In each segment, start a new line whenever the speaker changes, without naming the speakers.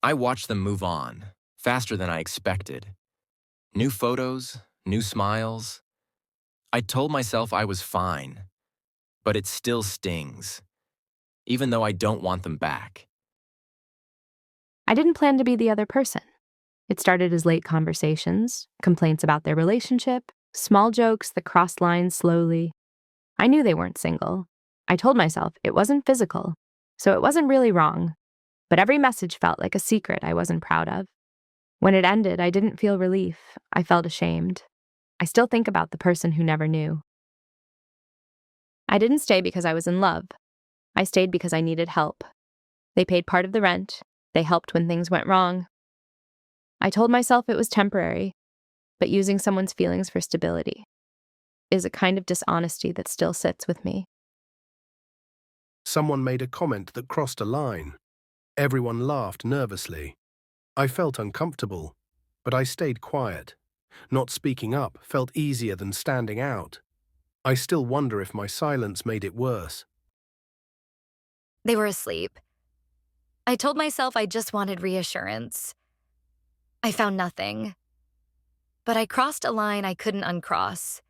I watched them move on, faster than I expected. New photos, new smiles. I told myself I was fine, but it still stings, even though I don't want them back.
I didn't plan to be the other person. It started as late conversations, complaints about their relationship, small jokes that crossed lines slowly. I knew they weren't single. I told myself it wasn't physical, so it wasn't really wrong. But every message felt like a secret I wasn't proud of. When it ended, I didn't feel relief. I felt ashamed. I still think about the person who never knew. I didn't stay because I was in love. I stayed because I needed help. They paid part of the rent. They helped when things went wrong. I told myself it was temporary, but using someone's feelings for stability is a kind of dishonesty that still sits with me.
Someone made a comment that crossed a line. Everyone laughed nervously. I felt uncomfortable, but I stayed quiet. Not speaking up felt easier than standing out. I still wonder if my silence made it worse.
They were asleep. I told myself I just wanted reassurance. I found nothing. But I crossed a line I couldn't uncross.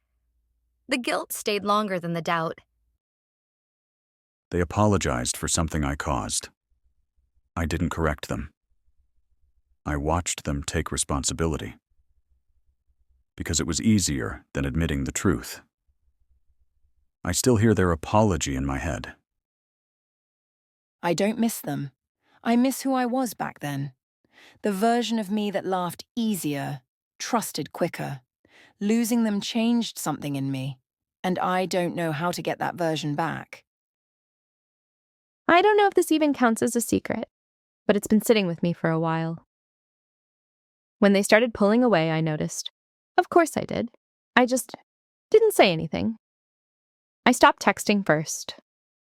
The guilt stayed longer than the doubt.
They apologized for something I caused. I didn't correct them. I watched them take responsibility. Because it was easier than admitting the truth. I still hear their apology in my head.
I don't miss them. I miss who I was back then. The version of me that laughed easier, trusted quicker. Losing them changed something in me, and I don't know how to get that version back.
I don't know if this even counts as a secret, but it's been sitting with me for a while. When they started pulling away, I noticed. Of course I did. I just didn't say anything. I stopped texting first.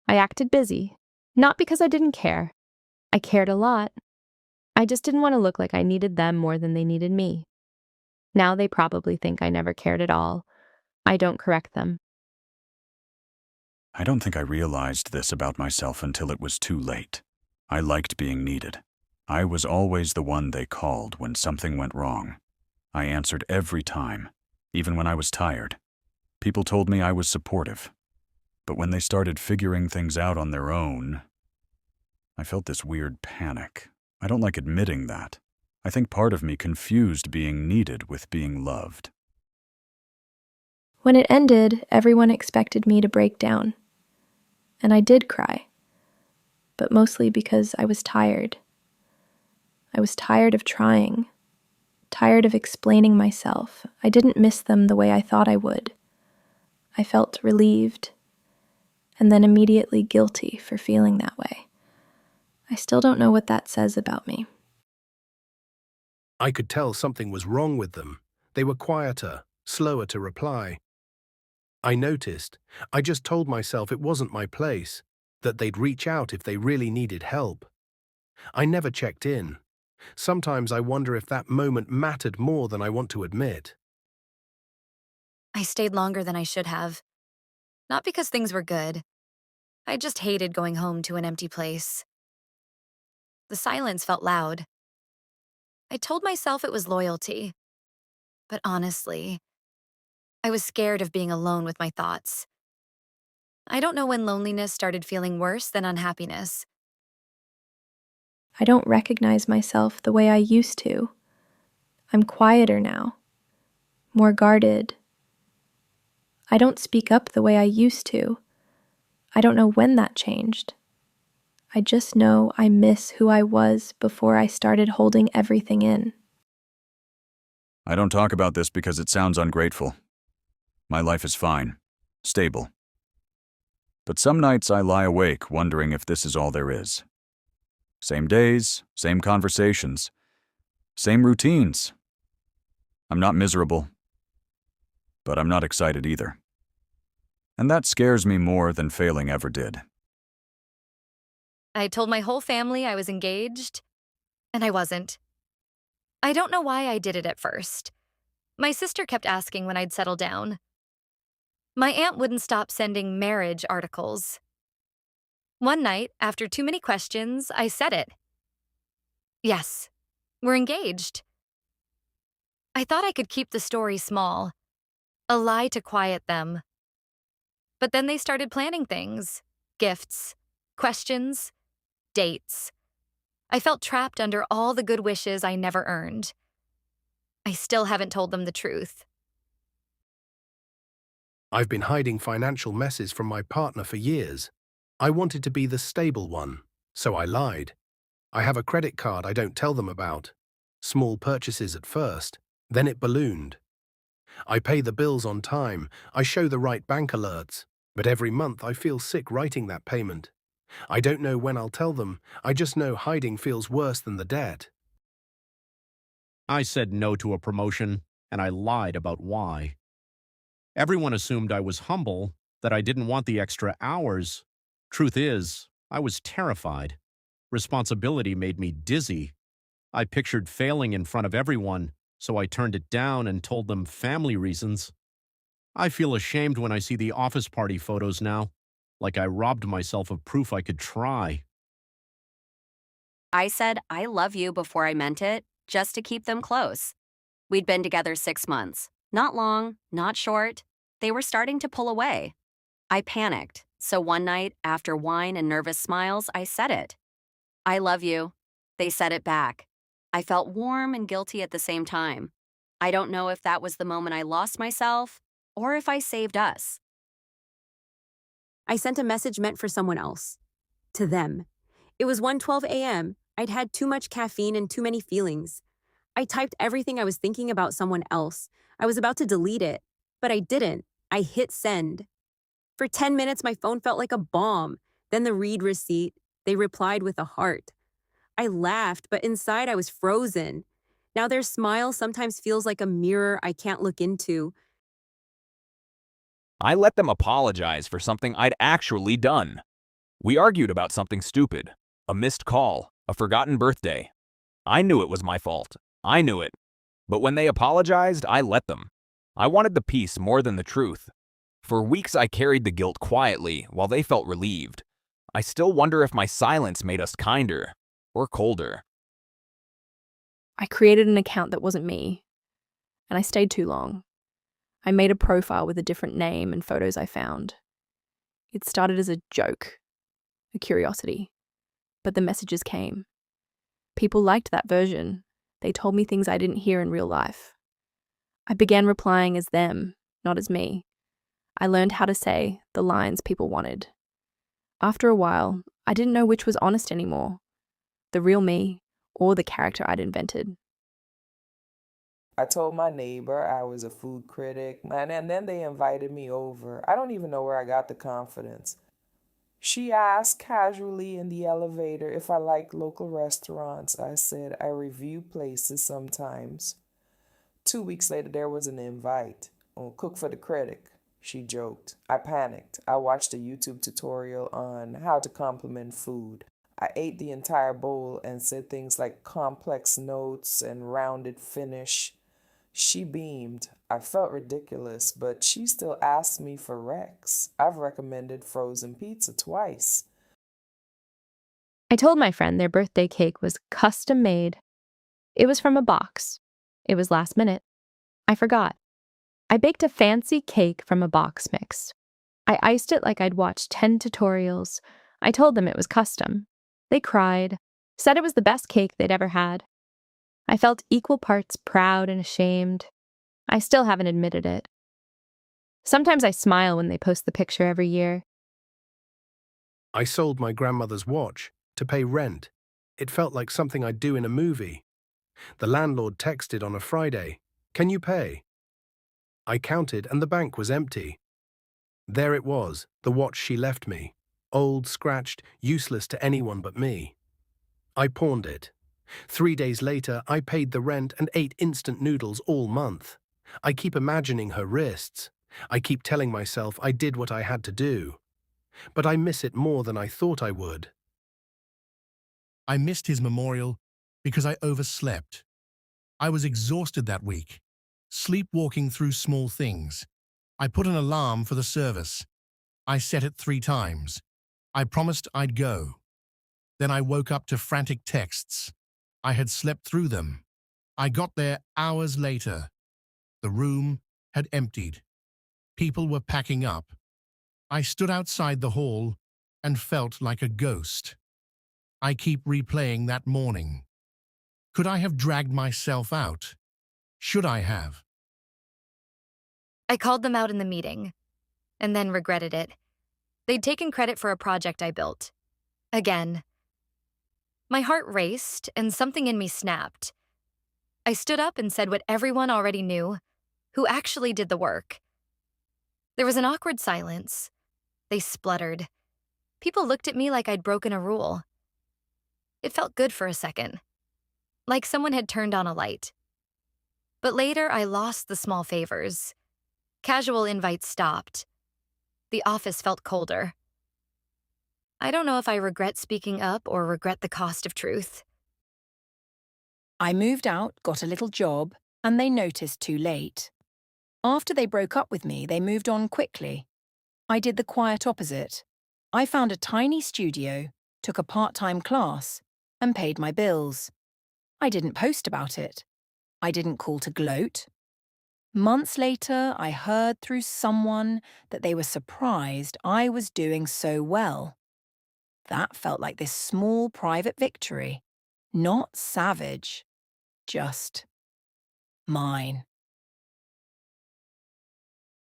I acted busy, not because I didn't care. I cared a lot. I just didn't want to look like I needed them more than they needed me. Now they probably think I never cared at all. I don't correct them.
I don't think I realized this about myself until it was too late. I liked being needed. I was always the one they called when something went wrong. I answered every time, even when I was tired. People told me I was supportive. But when they started figuring things out on their own, I felt this weird panic. I don't like admitting that. I think part of me confused being needed with being loved.
When it ended, everyone expected me to break down. And I did cry. But mostly because I was tired. I was tired of trying. Tired of explaining myself. I didn't miss them the way I thought I would. I felt relieved, and then immediately guilty for feeling that way. I still don't know what that says about me.
I could tell something was wrong with them. They were quieter, slower to reply. I noticed. I just told myself it wasn't my place, that they'd reach out if they really needed help. I never checked in. Sometimes I wonder if that moment mattered more than I want to admit.
I stayed longer than I should have. Not because things were good. I just hated going home to an empty place. The silence felt loud. I told myself it was loyalty. But honestly, I was scared of being alone with my thoughts. I don't know when loneliness started feeling worse than unhappiness.
I don't recognize myself the way I used to. I'm quieter now, more guarded. I don't speak up the way I used to. I don't know when that changed. I just know I miss who I was before I started holding everything in.
I don't talk about this because it sounds ungrateful. My life is fine, stable. But some nights I lie awake wondering if this is all there is. Same days, same conversations, same routines. I'm not miserable, but I'm not excited either. And that scares me more than failing ever did.
I told my whole family I was engaged, and I wasn't. I don't know why I did it at first. My sister kept asking when I'd settle down. My aunt wouldn't stop sending marriage articles. One night, after too many questions, I said it. Yes, we're engaged. I thought I could keep the story small, a lie to quiet them. But then they started planning things, gifts, questions, dates. I felt trapped under all the good wishes I never earned. I still haven't told them the truth.
I've been hiding financial messes from my partner for years. I wanted to be the stable one, so I lied. I have a credit card I don't tell them about. Small purchases at first, then it ballooned. I pay the bills on time, I show the right bank alerts, but every month I feel sick writing that payment. I don't know when I'll tell them, I just know hiding feels worse than the debt.
I said no to a promotion, and I lied about why. Everyone assumed I was humble, that I didn't want the extra hours. Truth is, I was terrified. Responsibility made me dizzy. I pictured failing in front of everyone, so I turned it down and told them family reasons. I feel ashamed when I see the office party photos now, like I robbed myself of proof I could try.
I said I love you before I meant it, just to keep them close. We'd been together 6 months. Not long, not short. They were starting to pull away. I panicked, so one night, after wine and nervous smiles, I said it. I love you. They said it back. I felt warm and guilty at the same time. I don't know if that was the moment I lost myself or if I saved us.
I sent a message meant for someone else. To them. It was 1:12 a.m. I'd had too much caffeine and too many feelings. I typed everything I was thinking about someone else. I was about to delete it, but I didn't. I hit send. For 10 minutes, my phone felt like a bomb. Then the read receipt. They replied with a heart. I laughed, but inside I was frozen. Now their smile sometimes feels like a mirror I can't look into.
I let them apologize for something I'd actually done. We argued about something stupid, a missed call, a forgotten birthday. I knew it was my fault. I knew it. But when they apologized, I let them. I wanted the peace more than the truth. For weeks I carried the guilt quietly while they felt relieved. I still wonder if my silence made us kinder or colder.
I created an account that wasn't me, and I stayed too long. I made a profile with a different name and photos I found. It started as a joke, a curiosity, but the messages came. People liked that version. They told me things I didn't hear in real life. I began replying as them, not as me. I learned how to say the lines people wanted. After a while, I didn't know which was honest anymore, the real me or the character I'd invented.
I told my neighbor I was a food critic, and then they invited me over. I don't even know where I got the confidence. She asked casually in the elevator if I liked local restaurants. I said I review places sometimes. 2 weeks later, there was an invite. Oh, cook for the critic, she joked. I panicked. I watched a YouTube tutorial on how to compliment food. I ate the entire bowl and said things like complex notes and rounded finish. She beamed. I felt ridiculous, but she still asked me for Rex. I've recommended frozen pizza twice.
I told my friend their birthday cake was custom made. It was from a box. It was last minute. I forgot. I baked a fancy cake from a box mix. I iced it like I'd watched 10 tutorials. I told them it was custom. They cried, said it was the best cake they'd ever had. I felt equal parts proud and ashamed. I still haven't admitted it. Sometimes I smile when they post the picture every year.
I sold my grandmother's watch to pay rent. It felt like something I'd do in a movie. The landlord texted on a Friday, "Can you pay?" I counted and the bank was empty. There it was, the watch she left me. Old, scratched, useless to anyone but me. I pawned it. 3 days later, I paid the rent and ate instant noodles all month. I keep imagining her wrists. I keep telling myself I did what I had to do. But I miss it more than I thought I would.
I missed his memorial because I overslept. I was exhausted that week, sleepwalking through small things. I put an alarm for the service. I set it 3 times. I promised I'd go. Then I woke up to frantic texts. I had slept through them. I got there hours later. The room had emptied. People were packing up. I stood outside the hall and felt like a ghost. I keep replaying that morning. Could I have dragged myself out? Should I have?
I called them out in the meeting, and then regretted it. They'd taken credit for a project I built. Again. My heart raced, and something in me snapped. I stood up and said what everyone already knew, who actually did the work. There was an awkward silence. They spluttered. People looked at me like I'd broken a rule. It felt good for a second, like someone had turned on a light. But later, I lost the small favors. Casual invites stopped. The office felt colder. I don't know if I regret speaking up or regret the cost of truth.
I moved out, got a little job, and they noticed too late. After they broke up with me, they moved on quickly. I did the quiet opposite. I found a tiny studio, took a part-time class, and paid my bills. I didn't post about it. I didn't call to gloat. Months later, I heard through someone that they were surprised I was doing so well. That felt like this small private victory. Not savage, just mine.